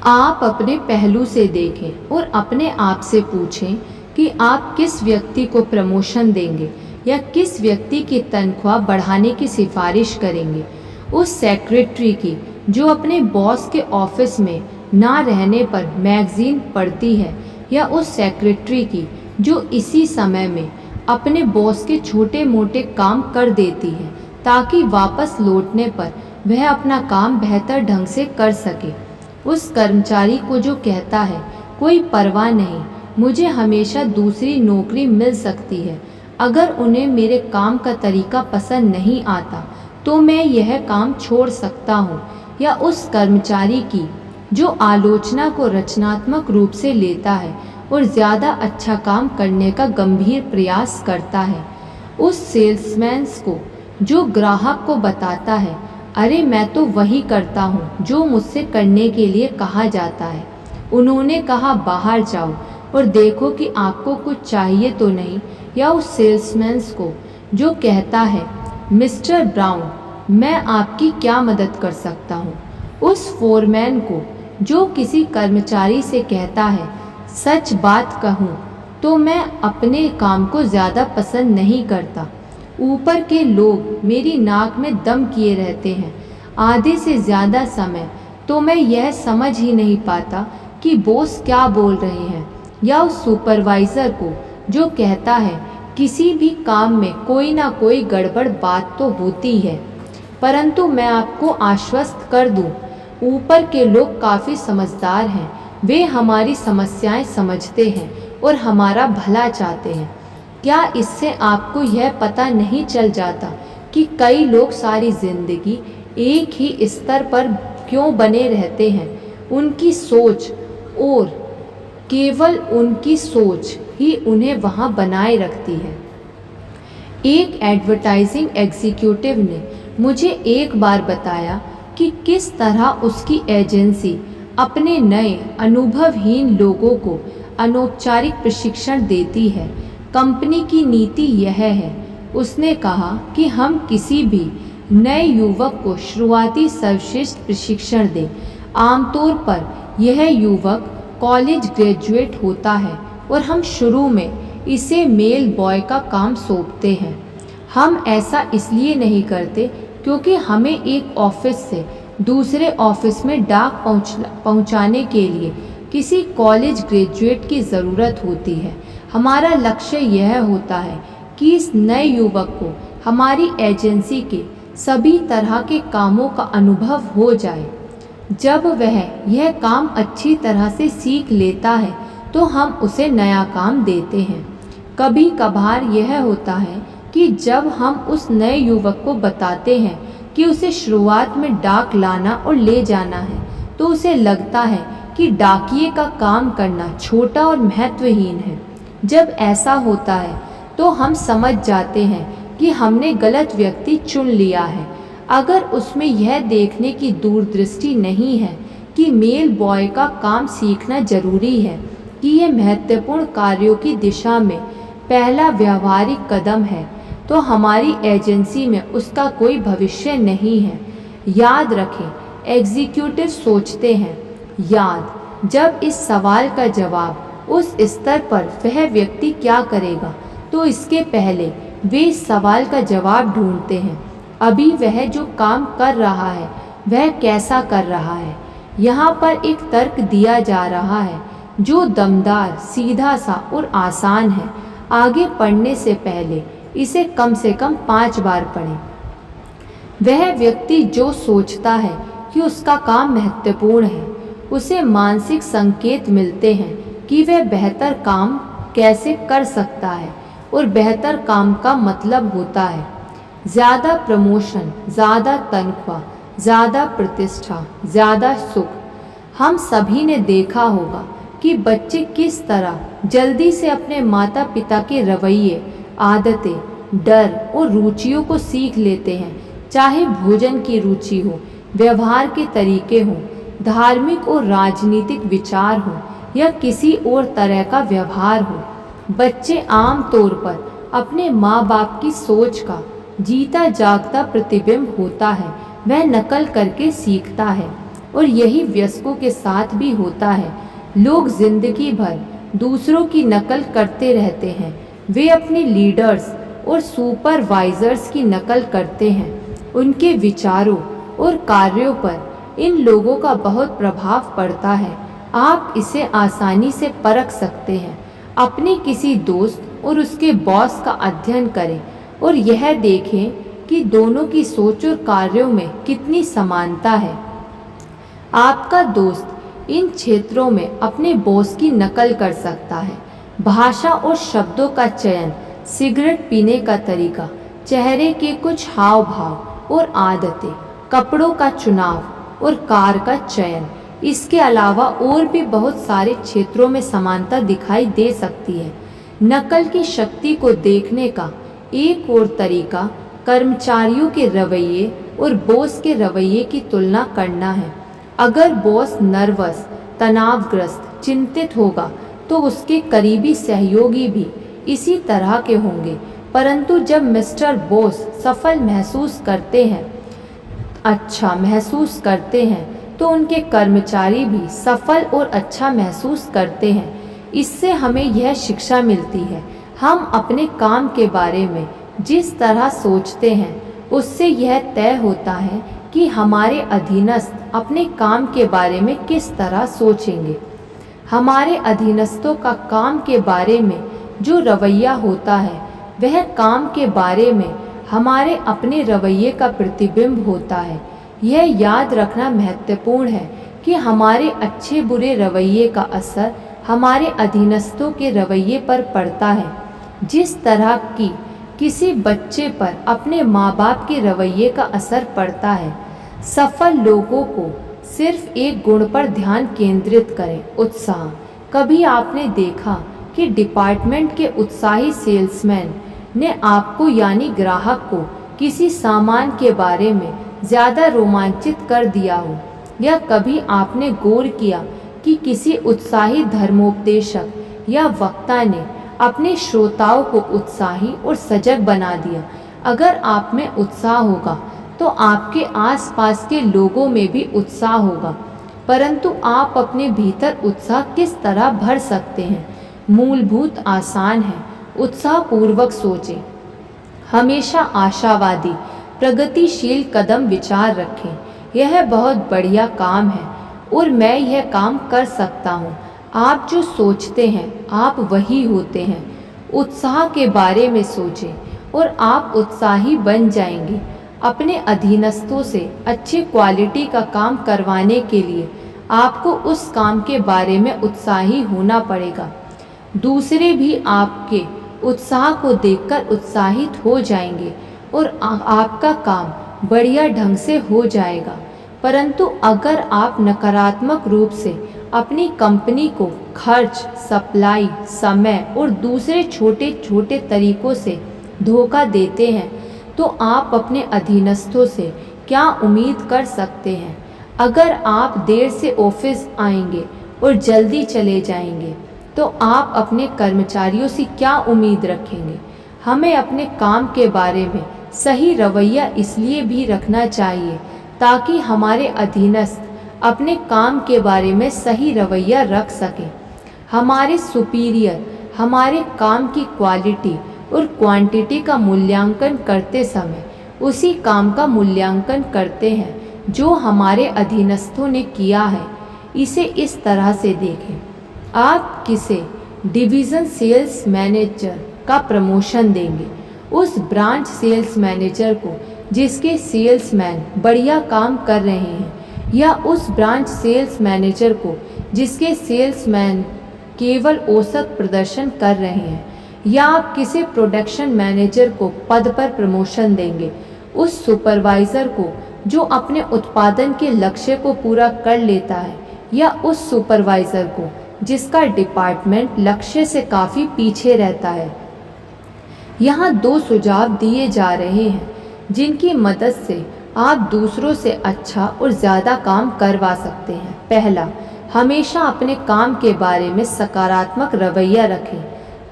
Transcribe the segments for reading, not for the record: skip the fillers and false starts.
आप अपने पहलू से देखें और अपने आप से पूछें कि आप किस व्यक्ति को प्रमोशन देंगे या किस व्यक्ति की तनख्वाह बढ़ाने की सिफारिश करेंगे। उस सेक्रेटरी की जो अपने बॉस के ऑफिस में ना रहने पर मैगजीन पढ़ती है, या उस सेक्रेटरी की जो इसी समय में अपने बॉस के छोटे मोटे काम कर देती है ताकि वापस लौटने पर वह अपना काम बेहतर ढंग से कर सके। उस कर्मचारी को जो कहता है कोई परवाह नहीं, मुझे हमेशा दूसरी नौकरी मिल सकती है, अगर उन्हें मेरे काम का तरीका पसंद नहीं आता तो मैं यह काम छोड़ सकता हूँ। या उस कर्मचारी की जो आलोचना को रचनात्मक रूप से लेता है और ज़्यादा अच्छा काम करने का गंभीर प्रयास करता है। उस सेल्समैन को जो ग्राहक को बताता है, अरे मैं तो वही करता हूँ जो मुझसे करने के लिए कहा जाता है, उन्होंने कहा बाहर जाओ और देखो कि आपको कुछ चाहिए तो नहीं। या उस सेल्समैन को जो कहता है, मिस्टर ब्राउन मैं आपकी क्या मदद कर सकता हूँ। उस फोरमैन को जो किसी कर्मचारी से कहता है, सच बात कहूँ तो मैं अपने काम को ज़्यादा पसंद नहीं करता, ऊपर के लोग मेरी नाक में दम किए रहते हैं, आधे से ज़्यादा समय तो मैं यह समझ ही नहीं पाता कि बॉस क्या बोल रहे हैं। या उस सुपरवाइज़र को जो कहता है, किसी भी काम में कोई ना कोई गड़बड़ बात तो होती है, परंतु मैं आपको आश्वस्त कर दूं, ऊपर के लोग काफ़ी समझदार हैं, वे हमारी समस्याएं समझते हैं और हमारा भला चाहते हैं। क्या इससे आपको यह पता नहीं चल जाता कि कई लोग सारी जिंदगी एक ही स्तर पर क्यों बने रहते हैं, उनकी सोच और केवल उनकी सोच ही उन्हें वहां बनाए रखती है। एक एडवर्टाइजिंग एग्जीक्यूटिव ने मुझे एक बार बताया कि किस तरह उसकी एजेंसी अपने नए अनुभवहीन लोगों को अनौपचारिक प्रशिक्षण देती है। कंपनी की नीति यह है, उसने कहा कि हम किसी भी नए युवक को शुरुआती सर्वश्रेष्ठ प्रशिक्षण दें। आमतौर पर यह युवक कॉलेज ग्रेजुएट होता है और हम शुरू में इसे मेल बॉय का काम सौंपते हैं। हम ऐसा इसलिए नहीं करते क्योंकि हमें एक ऑफिस से दूसरे ऑफिस में डाक पहुंचाने के लिए किसी कॉलेज ग्रेजुएट की ज़रूरत होती है। हमारा लक्ष्य यह होता है कि इस नए युवक को हमारी एजेंसी के सभी तरह के कामों का अनुभव हो जाए। जब वह यह काम अच्छी तरह से सीख लेता है तो हम उसे नया काम देते हैं। कभी कभार यह होता है कि जब हम उस नए युवक को बताते हैं कि उसे शुरुआत में डाक लाना और ले जाना है, तो उसे लगता है कि डाकिए का काम करना छोटा और महत्वहीन है। जब ऐसा होता है तो हम समझ जाते हैं कि हमने गलत व्यक्ति चुन लिया है। अगर उसमें यह देखने की दूरदृष्टि नहीं है कि मेल बॉय का काम सीखना जरूरी है, कि यह महत्वपूर्ण कार्यों की दिशा में पहला व्यवहारिक कदम है, तो हमारी एजेंसी में उसका कोई भविष्य नहीं है। याद रखें, एग्जीक्यूटिव सोचते हैं। जब इस सवाल का जवाब उस स्तर पर वह व्यक्ति क्या करेगा, तो इसके पहले वे इस सवाल का जवाब ढूंढते हैं, अभी वह जो काम कर रहा है वह कैसा कर रहा है। यहाँ पर एक तर्क दिया जा रहा है जो दमदार, सीधा सा और आसान है। आगे पढ़ने से पहले इसे कम से कम 5 बार पढ़ें। वह व्यक्ति जो सोचता है कि उसका काम महत्वपूर्ण है, उसे मानसिक संकेत मिलते हैं कि वह बेहतर काम कैसे कर सकता है, और बेहतर काम का मतलब होता है ज़्यादा प्रमोशन, ज़्यादा तनख्वाह, ज़्यादा प्रतिष्ठा, ज़्यादा सुख। हम सभी ने देखा होगा कि बच्चे किस तरह जल्दी से अपने माता पिता के रवैये, आदतें, डर और रुचियों को सीख लेते हैं, चाहे भोजन की रुचि हो, व्यवहार के तरीके हों, धार्मिक और राजनीतिक विचार हो, या किसी और तरह का व्यवहार हो। बच्चे आम तौर पर अपने माँ बाप की सोच का जीता जागता प्रतिबिंब होता है, वह नकल करके सीखता है और यही वयस्कों के साथ भी होता है। लोग जिंदगी भर दूसरों की नकल करते रहते हैं। वे अपने लीडर्स और सुपरवाइजर्स की नकल करते हैं। उनके विचारों और कार्यों पर इन लोगों का बहुत प्रभाव पड़ता है। आप इसे आसानी से परख सकते हैं। अपने किसी दोस्त और उसके बॉस का अध्ययन करें और यह देखें कि दोनों की सोच और कार्यों में कितनी समानता है। आपका दोस्त इन क्षेत्रों में अपने बॉस की नकल कर सकता है। भाषा और शब्दों का चयन, सिगरेट पीने का तरीका, चेहरे के कुछ हाव भाव और आदतें, कपड़ों का चुनाव और कार का चयन, इसके अलावा और भी बहुत सारे क्षेत्रों में समानता दिखाई दे सकती है। नकल की शक्ति को देखने का एक और तरीका कर्मचारियों के रवैये और बॉस के रवैये की तुलना करना है। अगर बॉस नर्वस, तनावग्रस्त, चिंतित होगा तो उसके करीबी सहयोगी भी इसी तरह के होंगे। परंतु जब मिस्टर बॉस सफल महसूस करते हैं, अच्छा महसूस करते हैं, तो उनके कर्मचारी भी सफल और अच्छा महसूस करते हैं। इससे हमें यह शिक्षा मिलती है, हम अपने काम के बारे में जिस तरह सोचते हैं उससे यह तय होता है कि हमारे अधीनस्थ अपने काम के बारे में किस तरह सोचेंगे। हमारे अधीनस्थों का काम के बारे में जो रवैया होता है वह काम के बारे में हमारे अपने रवैये का प्रतिबिंब होता है। यह याद रखना महत्वपूर्ण है कि हमारे अच्छे बुरे रवैये का असर हमारे अधीनस्थों के रवैये पर पड़ता है। जिस तरह की किसी बच्चे पर अपने माँ बाप के रवैये का असर पड़ता है। सफल लोगों को सिर्फ एक गुण पर ध्यान केंद्रित करें, उत्साह। कभी आपने देखा कि डिपार्टमेंट के उत्साही सेल्समैन ने आपको यानी ग्राहक को किसी सामान के बारे में ज़्यादा रोमांचित कर दिया हो? या कभी आपने गौर किया कि किसी उत्साही धर्मोपदेशक या वक्ता ने अपने श्रोताओं को उत्साही और सजग बना दिया? अगर आप में उत्साह होगा तो आपके आसपास के लोगों में भी उत्साह होगा। परंतु आप अपने भीतर उत्साह किस तरह भर सकते हैं? मूलभूत आसान है। उत्साहपूर्वक सोचें, हमेशा आशावादी प्रगतिशील कदम विचार रखें। यह बहुत बढ़िया काम है और मैं यह काम कर सकता हूँ। आप जो सोचते हैं आप वही होते हैं। उत्साह के बारे में सोचें और आप उत्साही बन जाएंगे। अपने अधीनस्थों से अच्छी क्वालिटी का काम करवाने के लिए आपको उस काम के बारे में उत्साही होना पड़ेगा। दूसरे भी आपके उत्साह को देखकर उत्साहित हो जाएंगे और आपका काम बढ़िया ढंग से हो जाएगा। परंतु अगर आप नकारात्मक रूप से अपनी कंपनी को खर्च, सप्लाई, समय और दूसरे छोटे छोटे तरीकों से धोखा देते हैं तो आप अपने अधीनस्थों से क्या उम्मीद कर सकते हैं? अगर आप देर से ऑफिस आएंगे और जल्दी चले जाएंगे तो आप अपने कर्मचारियों से क्या उम्मीद रखेंगे? हमें अपने काम के बारे में सही रवैया इसलिए भी रखना चाहिए ताकि हमारे अधीनस्थ अपने काम के बारे में सही रवैया रख सकें। हमारे सुपीरियर हमारे काम की क्वालिटी और क्वांटिटी का मूल्यांकन करते समय उसी काम का मूल्यांकन करते हैं जो हमारे अधीनस्थों ने किया है। इसे इस तरह से देखें, आप किसे डिवीज़न सेल्स मैनेजर का प्रमोशन देंगे? उस ब्रांच सेल्स मैनेजर को जिसके सेल्समैन बढ़िया काम कर रहे हैं, या उस ब्रांच सेल्स मैनेजर को जिसके सेल्समैन केवल औसत प्रदर्शन कर रहे हैं? या आप किसी प्रोडक्शन मैनेजर को पद पर प्रमोशन देंगे? उस सुपरवाइज़र को जो अपने उत्पादन के लक्ष्य को पूरा कर लेता है, या उस सुपरवाइज़र को जिसका डिपार्टमेंट लक्ष्य से काफ़ी पीछे रहता है? यहाँ दो सुझाव दिए जा रहे हैं जिनकी मदद से आप दूसरों से अच्छा और ज़्यादा काम करवा सकते हैं। पहला, हमेशा अपने काम के बारे में सकारात्मक रवैया रखें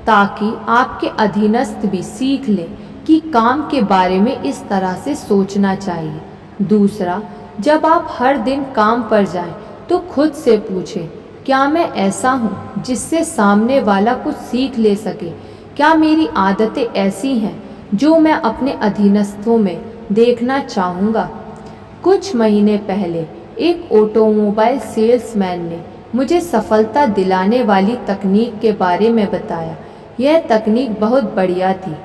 ताकि आपके अधीनस्थ भी सीख लें कि काम के बारे में इस तरह से सोचना चाहिए। दूसरा, जब आप हर दिन काम पर जाएं, तो खुद से पूछें, क्या मैं ऐसा हूँ जिससे सामने वाला कुछ सीख ले सके? क्या मेरी आदतें ऐसी हैं जो मैं अपने अधीनस्थों में देखना चाहूँगा? कुछ महीने पहले एक ऑटोमोबाइल सेल्समैन ने मुझे सफलता दिलाने वाली तकनीक के बारे में बताया। यह तकनीक बहुत बढ़िया थी।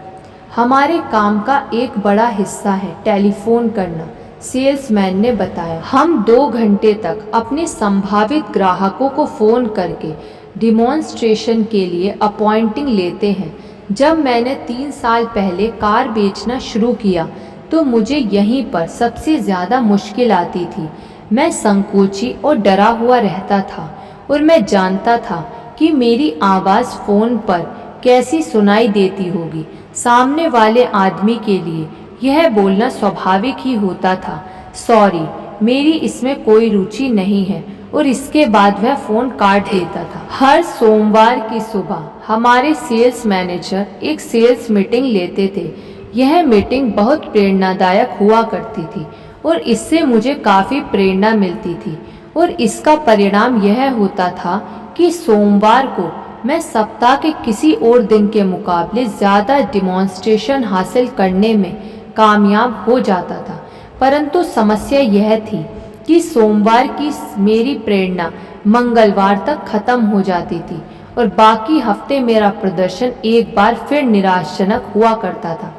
हमारे काम का एक बड़ा हिस्सा है टेलीफोन करना, सेल्समैन ने बताया। हम 2 घंटे तक अपने संभावित ग्राहकों को फ़ोन करके डिमॉन्स्ट्रेशन के लिए अपॉइंटिंग लेते हैं। जब मैंने 3 साल पहले कार बेचना शुरू किया तो मुझे यहीं पर सबसे ज़्यादा मुश्किल आती थी। मैं संकोची और डरा हुआ रहता था और मैं जानता था कि मेरी आवाज़ फ़ोन पर कैसी सुनाई देती होगी। सामने वाले आदमी के लिए यह बोलना स्वाभाविक ही होता था, सॉरी, मेरी इसमें कोई रुचि नहीं है, और इसके बाद वह फ़ोन काट देता था। हर सोमवार की सुबह हमारे सेल्स मैनेजर एक सेल्स मीटिंग लेते थे। यह मीटिंग बहुत प्रेरणादायक हुआ करती थी और इससे मुझे काफ़ी प्रेरणा मिलती थी, और इसका परिणाम यह होता था कि सोमवार को मैं सप्ताह के किसी और दिन के मुकाबले ज़्यादा डिमॉन्स्ट्रेशन हासिल करने में कामयाब हो जाता था। परंतु समस्या यह थी कि सोमवार की मेरी प्रेरणा मंगलवार तक खत्म हो जाती थी और बाकी हफ्ते मेरा प्रदर्शन एक बार फिर निराशाजनक हुआ करता था।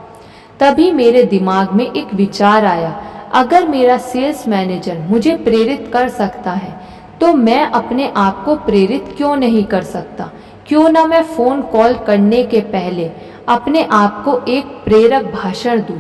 तभी मेरे दिमाग में एक विचार आया, अगर मेरा सेल्स मैनेजर मुझे प्रेरित कर सकता है तो मैं अपने आप को प्रेरित क्यों नहीं कर सकता? क्यों ना मैं फ़ोन कॉल करने के पहले अपने आप को एक प्रेरक भाषण दूं।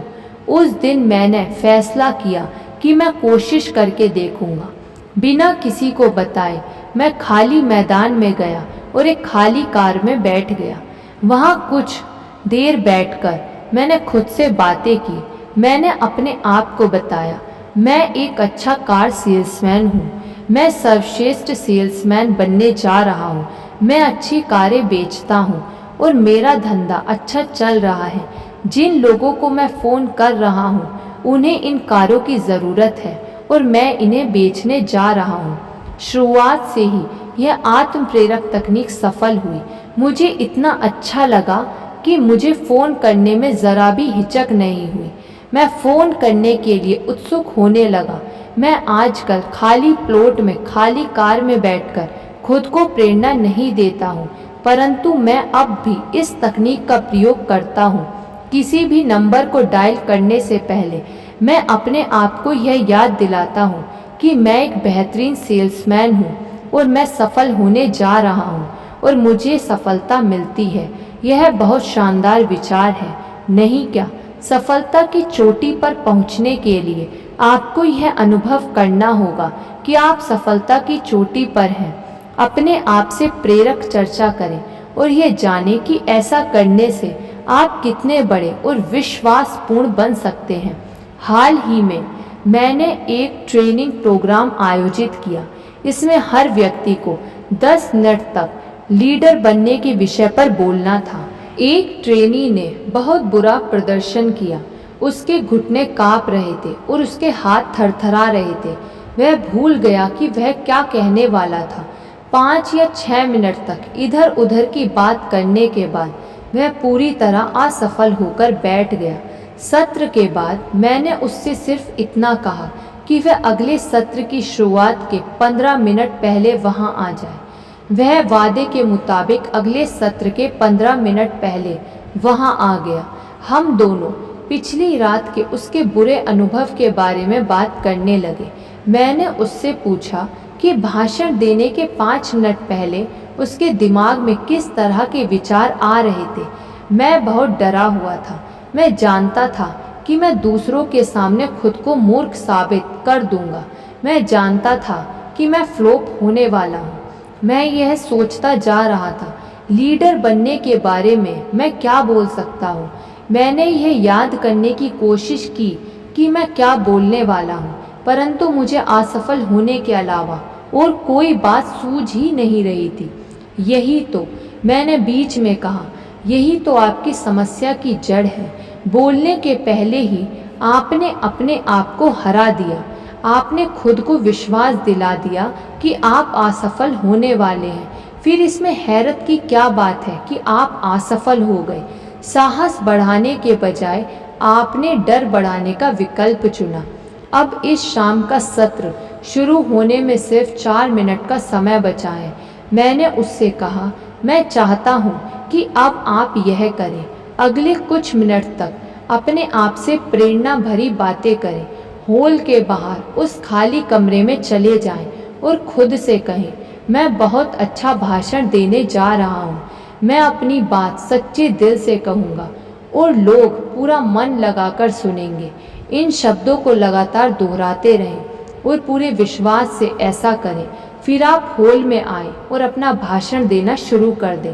उस दिन मैंने फैसला किया कि मैं कोशिश करके देखूंगा। बिना किसी को बताए मैं खाली मैदान में गया और एक खाली कार में बैठ गया। वहाँ कुछ देर बैठकर मैंने खुद से बातें की। मैंने अपने आप को बताया, मैं एक अच्छा कार सेल्समैन हूँ, मैं सर्वश्रेष्ठ सेल्समैन बनने जा रहा हूँ, मैं अच्छी कारें बेचता हूँ और मेरा धंधा अच्छा चल रहा है। जिन लोगों को मैं फ़ोन कर रहा हूँ उन्हें इन कारों की ज़रूरत है और मैं इन्हें बेचने जा रहा हूँ। शुरुआत से ही यह आत्म प्रेरक तकनीक सफल हुई। मुझे इतना अच्छा लगा कि मुझे फ़ोन करने में ज़रा भी हिचक नहीं हुई। मैं फ़ोन करने के लिए उत्सुक होने लगा। मैं आजकल खाली प्लॉट में खाली कार में बैठकर खुद को प्रेरणा नहीं देता हूँ, परंतु मैं अब भी इस तकनीक का प्रयोग करता हूँ। किसी भी नंबर को डायल करने से पहले मैं अपने आप को यह याद दिलाता हूँ कि मैं एक बेहतरीन सेल्समैन हूँ और मैं सफल होने जा रहा हूँ और मुझे सफलता मिलती है। यह बहुत शानदार विचार है, नहीं क्या? सफलता की चोटी पर पहुँचने के लिए आपको यह अनुभव करना होगा कि आप सफलता की चोटी पर हैं। अपने आप से प्रेरक चर्चा करें और यह जानें कि ऐसा करने से आप कितने बड़े और विश्वासपूर्ण बन सकते हैं। हाल ही में मैंने एक ट्रेनिंग प्रोग्राम आयोजित किया। इसमें हर व्यक्ति को 10 मिनट तक लीडर बनने के विषय पर बोलना था। एक ट्रेनी ने बहुत बुरा प्रदर्शन किया। उसके घुटने कांप रहे थे और उसके हाथ थरथरा रहे थे। वह भूल गया कि वह क्या कहने वाला था। 5 या 6 मिनट तक इधर उधर की बात करने के बाद वह पूरी तरह असफल होकर बैठ गया। सत्र के बाद मैंने उससे सिर्फ इतना कहा कि वह अगले सत्र की शुरुआत के 15 मिनट पहले वहां आ जाए। वह वादे के मुताबिक अगले सत्र के 15 मिनट पहले वहां आ गया। हम दोनों पिछली रात के उसके बुरे अनुभव के बारे में बात करने लगे। मैंने उससे पूछा कि भाषण देने के 5 मिनट पहले उसके दिमाग में किस तरह के विचार आ रहे थे। मैं बहुत डरा हुआ था। मैं जानता था कि मैं दूसरों के सामने खुद को मूर्ख साबित कर दूंगा। मैं जानता था कि मैं फ्लॉप होने वाला हूँ। मैं यह सोचता जा रहा था, लीडर बनने के बारे में मैं क्या बोल सकता हूँ। मैंने यह याद करने की कोशिश की कि मैं क्या बोलने वाला हूँ, परंतु मुझे असफल होने के अलावा और कोई बात सूझ ही नहीं रही थी। यही तो, मैंने बीच में कहा, यही तो आपकी समस्या की जड़ है। बोलने के पहले ही आपने अपने आप को हरा दिया। आपने खुद को विश्वास दिला दिया कि आप असफल होने वाले हैं। फिर इसमें हैरत की क्या बात है कि आप असफल हो गए। साहस बढ़ाने के बजाय आपने डर बढ़ाने का विकल्प चुना। अब इस शाम का सत्र शुरू होने में सिर्फ 4 मिनट का समय बचा है। मैंने उससे कहा, मैं चाहता हूँ कि अब आप यह करें, अगले कुछ मिनट तक अपने आप से प्रेरणा भरी बातें करें। हॉल के बाहर उस खाली कमरे में चले जाएं और खुद से कहें, मैं बहुत अच्छा भाषण देने जा रहा हूँ। मैं अपनी बात सच्चे दिल से कहूँगा और लोग पूरा मन लगाकर सुनेंगे। इन शब्दों को लगातार दोहराते रहें और पूरे विश्वास से ऐसा करें। फिर आप हॉल में आए और अपना भाषण देना शुरू कर दें।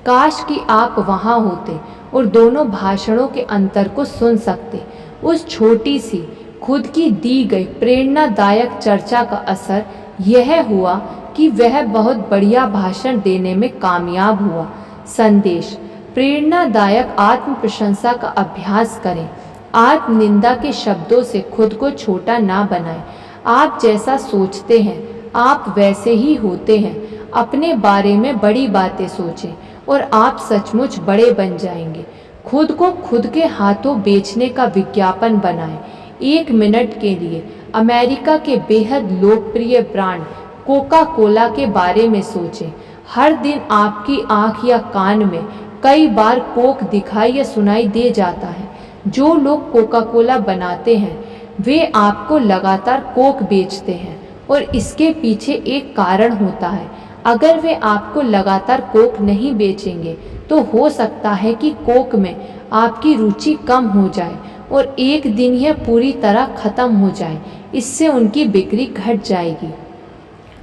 काश कि आप वहाँ होते और दोनों भाषणों के अंतर को सुन सकते। उस छोटी सी खुद की दी गई प्रेरणादायक चर्चा का असर यह हुआ कि वह बहुत बढ़िया भाषण देने में कामयाब हुआ। संदेश: प्रेरणादायक आत्म प्रशंसा का अभ्यास करें। आत्म निंदा के शब्दों से खुद को छोटा ना बनाएं। आप जैसा सोचते हैं आप वैसे ही होते हैं। अपने बारे में बड़ी बातें सोचें और आप सचमुच बड़े बन जाएंगे। खुद को खुद के हाथों बेचने का विज्ञापन बनाएं। 1 मिनट के लिए अमेरिका के बेहद लोकप्रिय ब्रांड कोका कोला के बारे में सोचें। हर दिन आपकी आंख या कान में कई बार कोक दिखाई या सुनाई दे जाता है। जो लोग कोका कोला बनाते हैं वे आपको लगातार कोक बेचते हैं और इसके पीछे एक कारण होता है। अगर वे आपको लगातार कोक नहीं बेचेंगे तो हो सकता है कि कोक में आपकी रुचि कम हो जाए और एक दिन यह पूरी तरह खत्म हो जाए। इससे उनकी बिक्री घट जाएगी।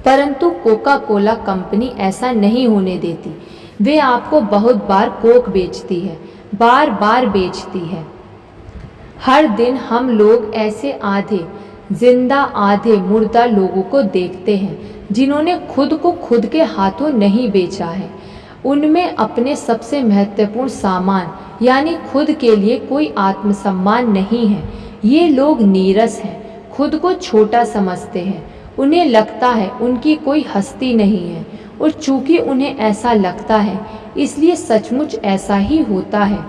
परंतु कोका कोला कंपनी ऐसा नहीं होने देती। वे आपको बहुत बार कोक बेचती है, बार बार बेचती है। हर दिन हम लोग ऐसे आधे जिंदा आधे मुर्दा लोगों को देखते हैं जिन्होंने खुद को खुद के हाथों नहीं बेचा है। उनमें अपने सबसे महत्वपूर्ण सामान यानी खुद के लिए कोई आत्मसम्मान नहीं है। ये लोग नीरस हैं, खुद को छोटा समझते हैं। उन्हें लगता है उनकी कोई हस्ती नहीं है और चूंकि उन्हें ऐसा लगता है इसलिए सचमुच ऐसा ही होता है।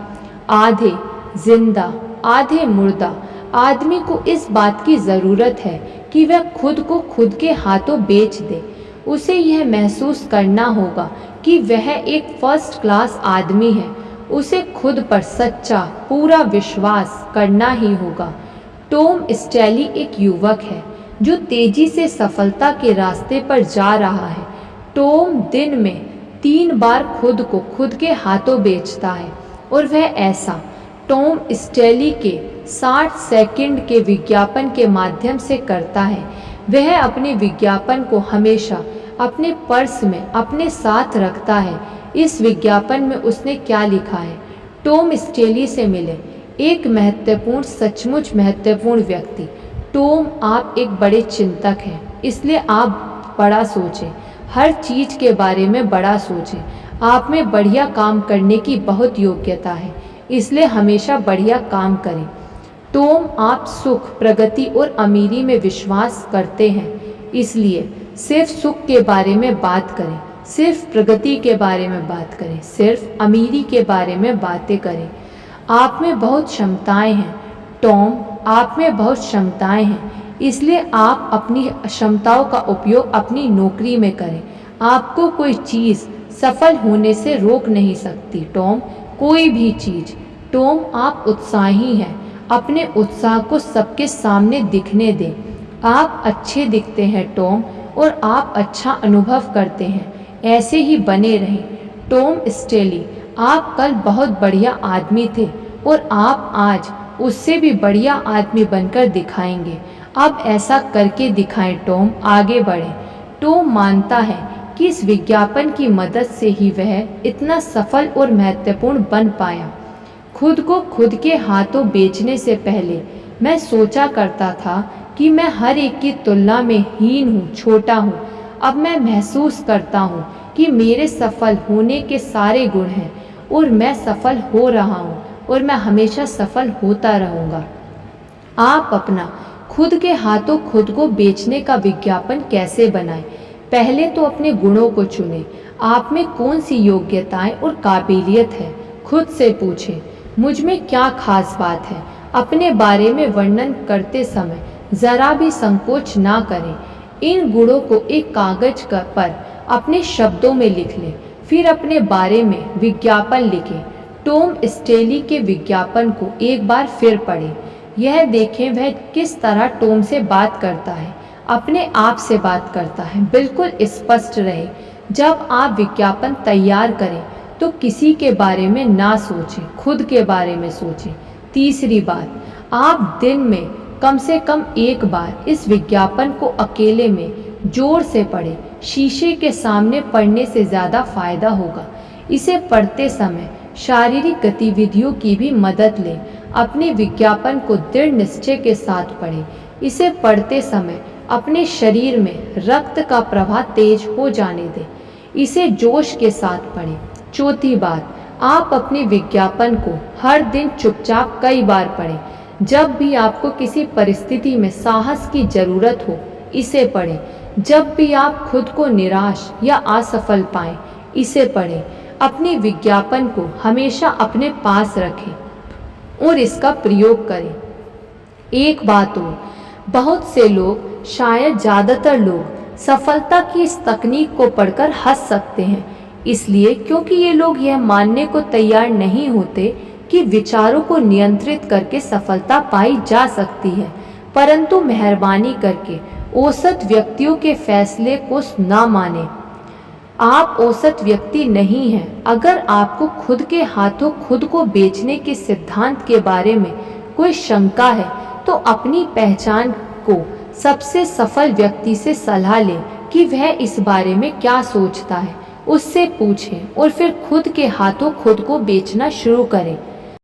आधे जिंदा आधे मुर्दा आदमी को इस बात की ज़रूरत है कि वह खुद को खुद के हाथों बेच दे। उसे यह महसूस करना होगा कि वह एक फर्स्ट क्लास आदमी है। उसे खुद पर सच्चा पूरा विश्वास करना ही होगा। टॉम स्टैली एक युवक है जो तेजी से सफलता के रास्ते पर जा रहा है। टॉम दिन में 3 बार खुद को खुद के हाथों बेचता है और वह ऐसा टॉम स्टैली के 60 सेकंड के विज्ञापन के माध्यम से करता है। वह अपने विज्ञापन को हमेशा अपने पर्स में अपने साथ रखता है। इस विज्ञापन में उसने क्या लिखा है? टॉम स्टैली से मिले, एक महत्वपूर्ण सचमुच महत्वपूर्ण व्यक्ति। टॉम, आप एक बड़े चिंतक हैं, इसलिए आप बड़ा सोचें। हर चीज़ के बारे में बड़ा सोचें। आप में बढ़िया काम करने की बहुत योग्यता है, इसलिए हमेशा बढ़िया काम करें। टॉम, आप सुख, प्रगति और अमीरी में विश्वास करते हैं, इसलिए सिर्फ सुख के बारे में बात करें, सिर्फ प्रगति के बारे में बात करें, सिर्फ अमीरी के बारे में बातें करें। आप में बहुत क्षमताएं हैं टॉम, आप में बहुत क्षमताएं हैं, इसलिए आप अपनी क्षमताओं का उपयोग अपनी नौकरी में करें। आपको कोई चीज़ सफल होने से रोक नहीं सकती टॉम, कोई भी चीज़। टॉम, आप उत्साही हैं, अपने उत्साह को सबके सामने दिखने दें। आप अच्छे दिखते हैं टॉम और आप अच्छा अनुभव करते हैं, ऐसे ही बने रहें। टॉम स्टैली, आप कल बहुत बढ़िया आदमी थे और आप आज उससे भी बढ़िया आदमी बनकर दिखाएंगे। अब ऐसा करके दिखाएं टॉम, आगे बढ़ें। टॉम मानता है कि इस विज्ञापन की मदद से ही वह इतना सफल और महत्वपूर्ण बन पाया। खुद को खुद के हाथों बेचने से पहले मैं सोचा करता था कि मैं हर एक की तुलना में हीन हूँ, छोटा हूँ। अब मैं महसूस करता हूँ कि मेरे सफल होने के सारे गुण हैं और मैं सफल हो रहा हूँ और मैं हमेशा सफल होता रहूँगा। आप अपना खुद के हाथों खुद को बेचने का विज्ञापन कैसे बनाएं? पहले तो अपने गुणों को चुनें। आप में कौन सी योग्यताएं और काबिलियत है, खुद से पूछें। मुझ में क्या खास बात है? अपने बारे में वर्णन करते समय जरा भी संकोच ना करें। इन गुणों को एक कागज पर अपने शब्दों में लिख लें। फिर अपने बारे में विज्ञापन लिखें। टॉम स्टेली के विज्ञापन को एक बार फिर पढ़ें। यह देखें वह किस तरह टॉम से बात करता है, अपने आप से बात करता है। बिल्कुल स्पष्ट रहे। जब आप विज्ञापन तैयार करें तो किसी के बारे में ना सोचें, खुद के बारे में सोचें। तीसरी बात, आप दिन में कम से कम एक बार इस विज्ञापन को अकेले में जोर से पढ़ें। शीशे के सामने पढ़ने से ज़्यादा फायदा होगा। इसे पढ़ते समय शारीरिक गतिविधियों की भी मदद लें। अपने विज्ञापन को दृढ़ निश्चय के साथ पढ़ें। इसे पढ़ते समय अपने शरीर में रक्त का प्रवाह तेज हो जाने दें। इसे जोश के साथ पढ़ें। चौथी बात, आप अपने विज्ञापन को हर दिन चुपचाप कई बार पढ़ें। जब भी आपको किसी परिस्थिति में साहस की जरूरत हो, इसे पढ़ें। जब भी आप खुद को निराश या असफल पाएं, इसे पढ़ें। अपने विज्ञापन को हमेशा अपने पास रखें और इसका प्रयोग करें। एक बात और, बहुत से लोग, शायद ज़्यादातर लोग, सफलता की इस तकनीक को पढ़कर हंस सकते हैं, इसलिए क्योंकि ये लोग यह मानने को तैयार नहीं होते कि विचारों को नियंत्रित करके सफलता पाई जा सकती है। परंतु मेहरबानी करके औसत व्यक्तियों के फैसले को ना माने। आप औसत व्यक्ति नहीं हैं। अगर आपको खुद के हाथों खुद को बेचने के सिद्धांत के बारे में कोई शंका है तो अपनी पहचान को सबसे सफल व्यक्ति से सलाह लें कि वह इस बारे में क्या सोचता है। उससे पूछें और फिर खुद के हाथों खुद को बेचना शुरू करें।